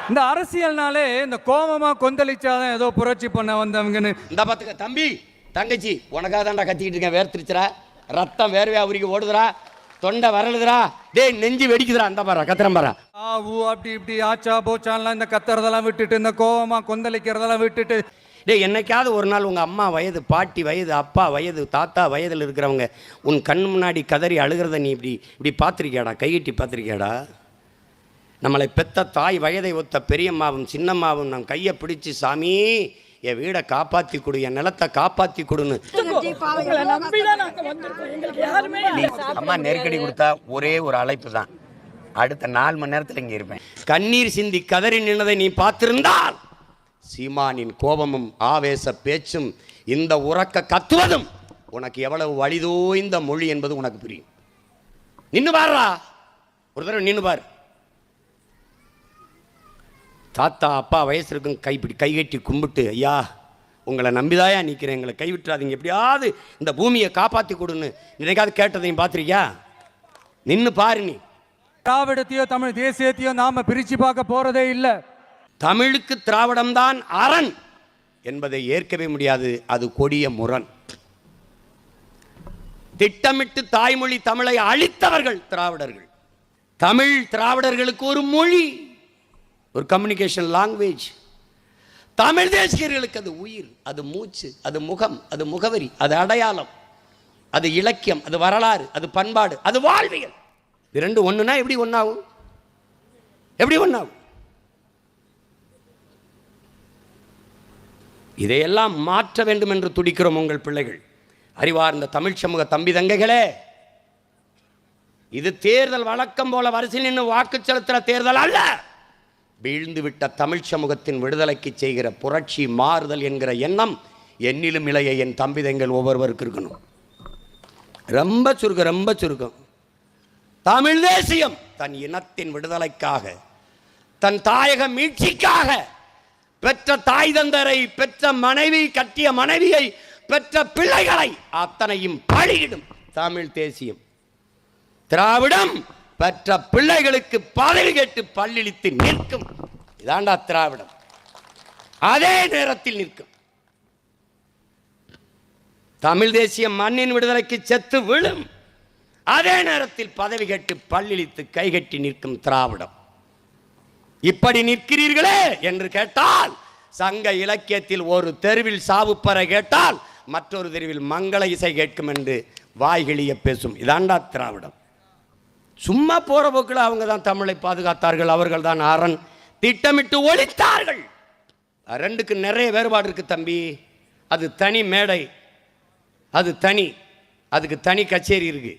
இந்த அரசியல்னாலே இந்த கோபமா கொந்தளிச்சாதான் ஏதோ புரட்சி பண்ண வந்தவங்கன்னு. இந்த பாத்துக்க தம்பி தங்கச்சி, உனக்காக தான்டா கத்திக்கிட்டு இருக்கேன். வேர்த்திருச்சுரா, ரத்தம் வேர்வையா உரிக்க ஓடுதுரா, தொண்டை வரலுதுரா, டேய் நெஞ்சு வெடிக்குதுரா. இந்த பாரா கத்திரம் பாரா. அப்படி இப்படி ஆச்சா போச்சான்லாம் இந்த கத்துறதெல்லாம் விட்டுட்டு, இந்த கோபமா கொந்தளிக்கிறதெல்லாம் விட்டுட்டு, டேய் என்னைக்காவது ஒரு நாள் உங்கள் அம்மா வயது, பாட்டி வயது, அப்பா வயது, தாத்தா வயதில் இருக்கிறவங்க உன் கண் முன்னாடி கதறி அழுகிறத நீ இப்படி இப்படி பார்த்துருக்கியாடா? கைகட்டி பார்த்துருக்கியாடா? நம்மளை பெத்த தாய் வயதை ஒத்த பெரியம்மாவும் சின்னம்மாவும் நான் கையை பிடிச்சி, சாமி என் வீடை காப்பாற்றி கொடு, என் நிலத்தை காப்பாற்றி கொடுன்னு அம்மா நெருக்கடி கொடுத்தா ஒரே ஒரு அழைப்பு தான், அடுத்த 4 மணி நேரத்தில் இங்கே இருப்பேன். கண்ணீர் சிந்தி கதறி நின்றதை நீ பார்த்திருந்தால் சீமானின் கோபமும் ஆவேச பேச்சும் இந்த உறக்க கத்துவதும் உனக்கு எவ்வளவு வலிதோய்ந்த மொழி என்பது உனக்கு புரியும். நின்னு பாருடா, ஒரு தடவை நின்னு பாரு. தாத்தா அப்பா வயசு இருக்கும், கைகட்டி கும்பிட்டு, ஐயா உங்களை நம்பிதாயா நிற்கிறேன், எங்களை கைவிட்டுறாதீங்க, எப்படியாவது இந்த பூமியை காப்பாற்றி கொடுன்னு நினைக்காது கேட்டதையும் பார்த்துருக்கியா? நின்று பாரு. நீ திராவிடத்தையோ தமிழ் தேசியத்தையோ நாம பிரிச்சு பார்க்க போறதே இல்லை. தமிழுக்கு திராவிடம்தான் அரண் என்பதை ஏற்கவே முடியாது. அது கொடிய முரண். திட்டமிட்டு தாய்மொழி தமிழை அழித்தவர்கள் திராவிடர்கள். தமிழ் திராவிடர்களுக்கு ஒரு மொழி, ஒரு கம்யூனிகேஷன் லாங்குவேஜ். தமிழ் தேசியர்களுக்கு அது உயிர், அது மூச்சு, அது முகம், அது முகவரி, அது அடையாளம், அது இலக்கியம், அது வரலாறு, அது பண்பாடு, அது வாழ்வியல். இது ரெண்டு ஒண்ணுனா எப்படி ஒன்னாகும்? எப்படி ஒன்னாகும்? இதையெல்லாம் மாற்ற வேண்டும் என்று துடிக்கிறோம் உங்கள் பிள்ளைகள். அறிவார்ந்த தமிழ் சமூக தம்பி தங்கைகளே, இது தேர்தல் வழக்கம் போல வரிசையில் நின்று வாக்கு செலுத்துகிற தேர்தல் அல்ல. வீழ்ந்து விட்ட தமிழ் சமூகத்தின் விடுதலைக்கு செய்கிற புரட்சி, மாறுதல் என்கிற எண்ணம் என்னிலும் இளைய என் தம்பிதங்கள் ஒவ்வொருவருக்கு இருக்கணும். ரொம்ப சுருக்கம், ரொம்ப சுருக்கம். தமிழ் தேசியம் தன் இனத்தின் விடுதலைக்காக, தன் தாயக மீட்சிக்காக பெற்ற தாய் தந்தரை, பெற்ற மனைவி, கட்டிய மனைவியை, பெற்ற பிள்ளைகளை அத்தனையும் பழியிடும் தமிழ் தேசியம். திராவிடம் பெற்ற பிள்ளைகளுக்கு பதவி கேட்டு பல்லிழித்து நிற்கும். இதாண்டா திராவிடம். அதே நேரத்தில் நிற்கும். தமிழ் தேசியம் மண்ணின் விடுதலைக்கு செத்து விழும். அதே நேரத்தில் பதவி கேட்டு பல்லிழித்து கைகட்டி நிற்கும் திராவிடம். இப்படி நிற்கிறீர்களே என்று கேட்டால், சங்க இலக்கியத்தில் ஒரு தெருவில் சாவுப்பறை கேட்டால் மற்றொரு தெருவில் மங்கள இசை கேட்கும் என்று வாய்கிழிய பேசும். இதாண்டா திராவிடம். சும்மா போற போக்கில் அவங்க தான் தமிழை பாதுகாத்தார்கள், அவர்கள் தான் அரண். திட்டமிட்டு ஒழித்தார்கள். ரெண்டுக்கு நிறைய வேறுபாடு இருக்கு தம்பி. அது தனி மேடை, அது தனி, அதுக்கு தனி கச்சேரி இருக்கு.